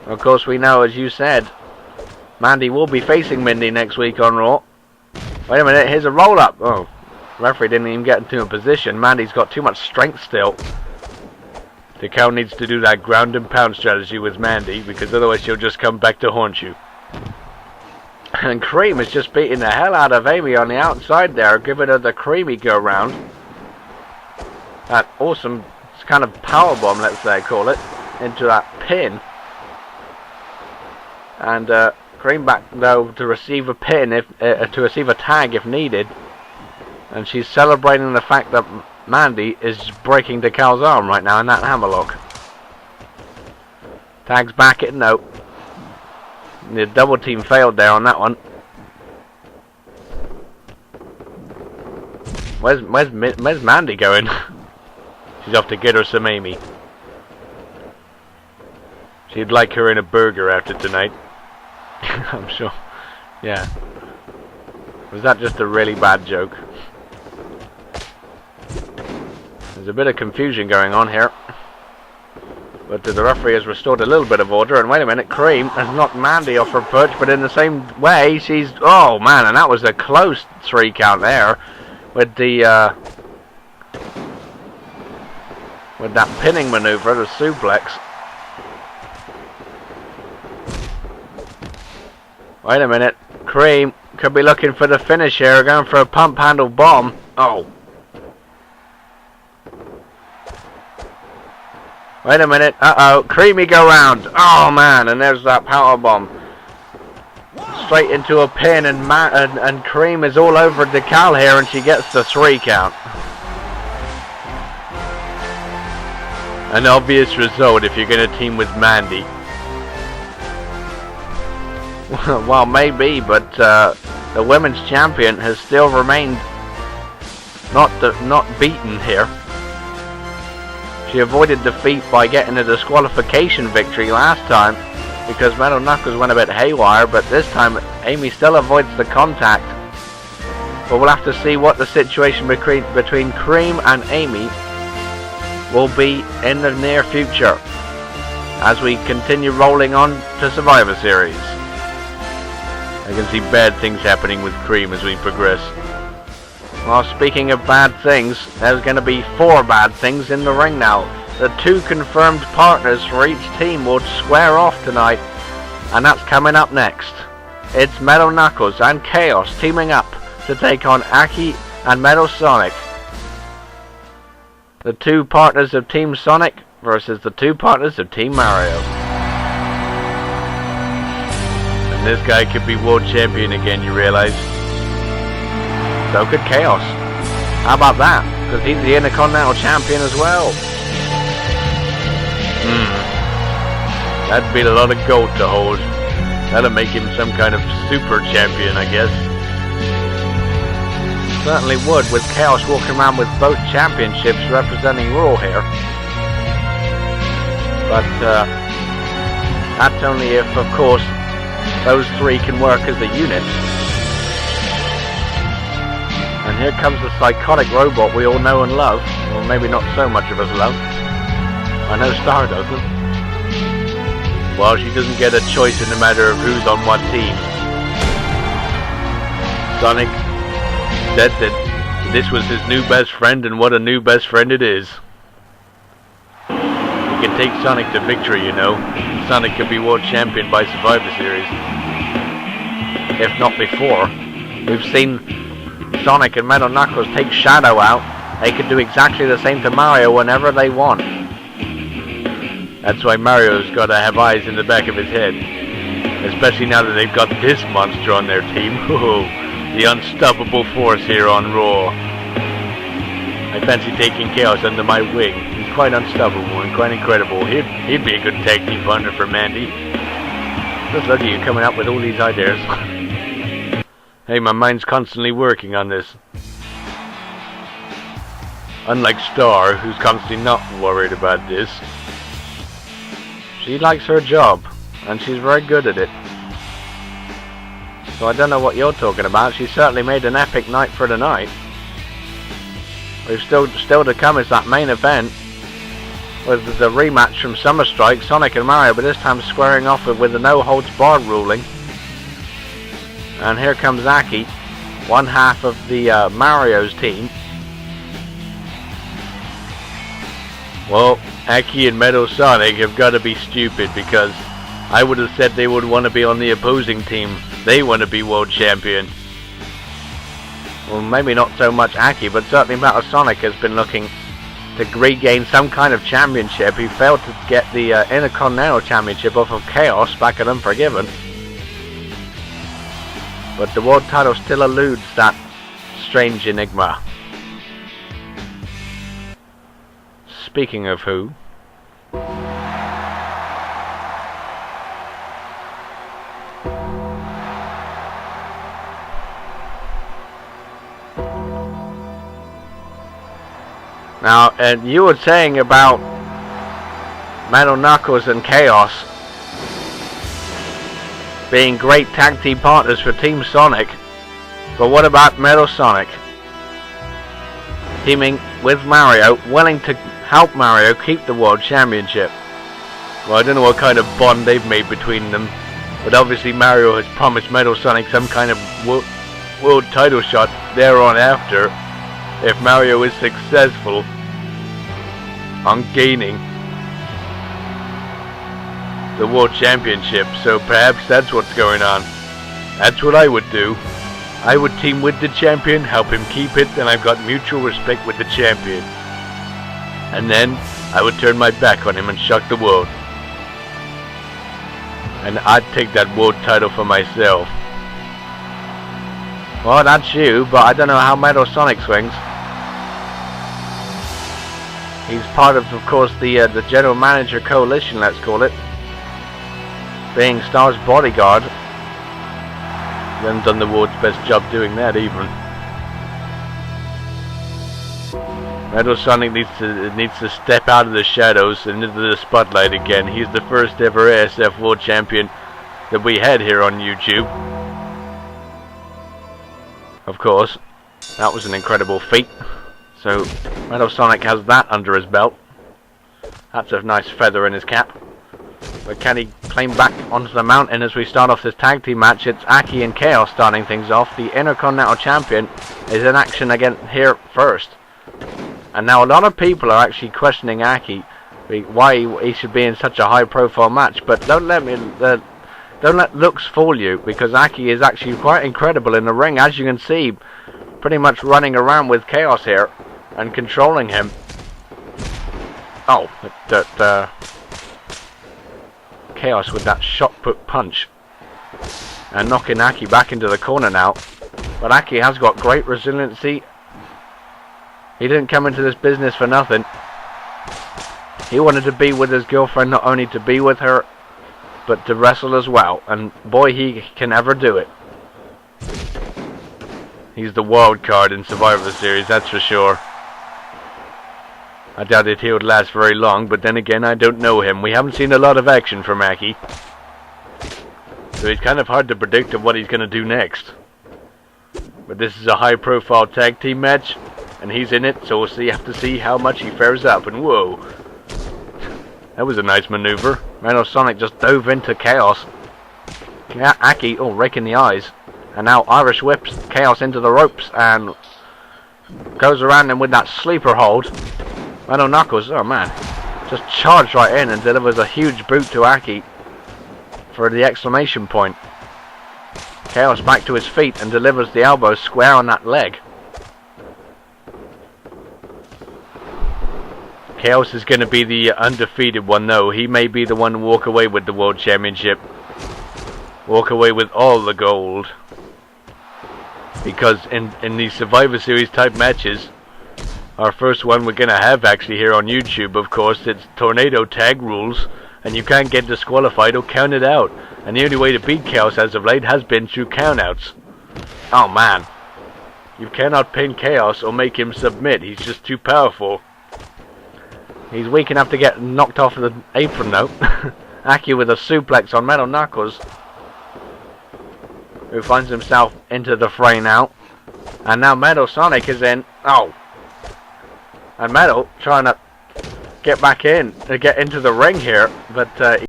Of course, we know, as you said, Mandy will be facing Mindy next week on Raw. Wait a minute, here's a roll-up. Oh, referee didn't even get into a position. Mandy's got too much strength still. The cow needs to do that ground and pound strategy with Mandy, because otherwise she'll just come back to haunt you. And Cream is just beating the hell out of Amy on the outside there, giving her the creamy go-round. That awesome kind of powerbomb, let's say, call it, into that pin. And Cream back though to receive a pin, to receive a tag if needed. And she's celebrating the fact that Mandy is breaking DeKal's arm right now in that hammerlock. Tags back it, no. The double team failed there on that one. Where's Mandy going? She's off to get her some Amy. She'd like her in a burger after tonight. I'm sure. Yeah. Was that just a really bad joke? There's a bit of confusion going on here. But the referee has restored a little bit of order. And wait a minute, Cream has knocked Mandy off her perch, but in the same way, she's... Oh, man, and that was a close 3 count there. With the... with that pinning maneuver, the suplex. Wait a minute. Cream could be looking for the finish here. Going for a pump handle bomb. Oh. Wait a minute. Uh-oh. Creamy go round. Oh, man. And there's that power bomb. Straight into a pin. And Cream is all over DeKal here. And she gets the 3 count. An obvious result if you're going to team with Mandy. Well, maybe, but the women's champion has still remained not beaten here. She avoided defeat by getting a disqualification victory last time because Metal Knuckles went a bit haywire, but this time Amy still avoids the contact. But we'll have to see what the situation between Cream and Amy will be in the near future as we continue rolling on to Survivor Series. I can see bad things happening with Cream as we progress. Well, speaking of bad things, there's going to be 4 bad things in the ring now. The 2 confirmed partners for each team will square off tonight, and that's coming up next. It's Metal Knuckles and Chaos teaming up to take on Aki and Metal Sonic. The 2 partners of Team Sonic versus the 2 partners of Team Mario. And this guy could be world champion again, you realize? So could Chaos. How about that? Because he's the Intercontinental Champion as well. That'd be a lot of gold to hold. That'll make him some kind of super champion, I guess. Certainly would, with Chaos walking around with both championships representing Raw here. But that's only if, of course, those 3 can work as a unit. And here comes the psychotic robot we all know and love. Well, maybe not so much of us love. I know Star doesn't. Well, she doesn't get a choice in the matter of who's on what team. Sonic said that this was his new best friend, and what a new best friend it is. He can take Sonic to victory, you know. Sonic could be world champion by Survivor Series. If not before. We've seen Sonic and Metal Knuckles take Shadow out. They can do exactly the same to Mario whenever they want. That's why Mario's got to have eyes in the back of his head. Especially now that they've got this monster on their team. The unstoppable force here on Raw. I fancy taking Chaos under my wing. He's quite unstoppable and quite incredible. He'd be a good tag team partner for Mandy. Just look at you coming up with all these ideas. Hey, my mind's constantly working on this. Unlike Star, who's constantly not worried about this. She likes her job, and she's very good at it. So I don't know what you're talking about. She certainly made an epic night for tonight. We've still to come is that main event. with the rematch from Summer Strike, Sonic and Mario, but this time squaring off with the no holds barred ruling. And here comes Aki, one half of the Mario's team. Well, Aki and Metal Sonic have got to be stupid, because I would have said they would want to be on the opposing team. They want to be world champion. Well, maybe not so much Aki, but certainly Metal Sonic has been looking to regain some kind of championship. He failed to get the Intercontinental Championship off of Chaos back at Unforgiven. But the world title still eludes that strange enigma. Speaking of who... Now, and you were saying about Metal Knuckles and Chaos being great tag team partners for Team Sonic, but what about Metal Sonic teaming with Mario, willing to help Mario keep the World Championship? Well, I don't know what kind of bond they've made between them, but obviously Mario has promised Metal Sonic some kind of world title shot thereon after, if Mario is successful on gaining the World Championship. So perhaps that's what's going on. That's what I would do. I would team with the champion, help him keep it, and I've got mutual respect with the champion. And then I would turn my back on him and shock the world. And I'd take that world title for myself. Well, that's you, but I don't know how Metal Sonic swings. He's part of course, the General Manager Coalition, let's call it. Being Star's bodyguard. He hasn't done the world's best job doing that, even. Metal Sonic needs to step out of the shadows and into the spotlight again. He's the first ever ASF World Champion that we had here on YouTube. Of course, that was an incredible feat. So, Metal Sonic has that under his belt. That's a nice feather in his cap. But can he claim back onto the mountain as we start off this tag team match? It's Aki and Chaos starting things off. The Intercontinental Champion is in action again here first. And now a lot of people are actually questioning Aki, why he should be in such a high profile match. But don't let looks fool you, because Aki is actually quite incredible in the ring, as you can see, pretty much running around with Chaos here and controlling him. Oh, Chaos with that shot put punch and knocking Aki back into the corner now. But Aki has got great resiliency. He didn't come into this business for nothing. He wanted to be with his girlfriend, not only to be with her, but to wrestle as well. And boy, he can ever do it. He's the wild card in Survivor Series, that's for sure. I doubted he would last very long, but then again, I don't know him. We haven't seen a lot of action from Aki. So it's kind of hard to predict of what he's going to do next. But this is a high-profile tag team match, and he's in it, so we'll have to see how much he fares up. And whoa, that was a nice maneuver. Metal Sonic just dove into Chaos. Aki, raking the eyes. And now Irish whips Chaos into the ropes and goes around him with that sleeper hold. Metal Knuckles, oh man, just charged right in and delivers a huge boot to Aki for the exclamation point. Chaos back to his feet and delivers the elbow square on that leg. Chaos is going to be the undefeated one though. He may be the one to walk away with the World Championship. Walk away with all the gold. Because in these Survivor Series type matches, our first one we're going to have actually here on YouTube, of course, it's tornado tag rules, and you can't get disqualified or counted out. And the only way to beat Chaos as of late has been through countouts. Oh man, you cannot pin Chaos or make him submit. He's just too powerful. He's weak enough to get knocked off the apron though. Aki with a suplex on Metal Knuckles, who finds himself into the fray now. And now Metal Sonic is in. Oh. And Metal trying to get back in, get into the ring here, but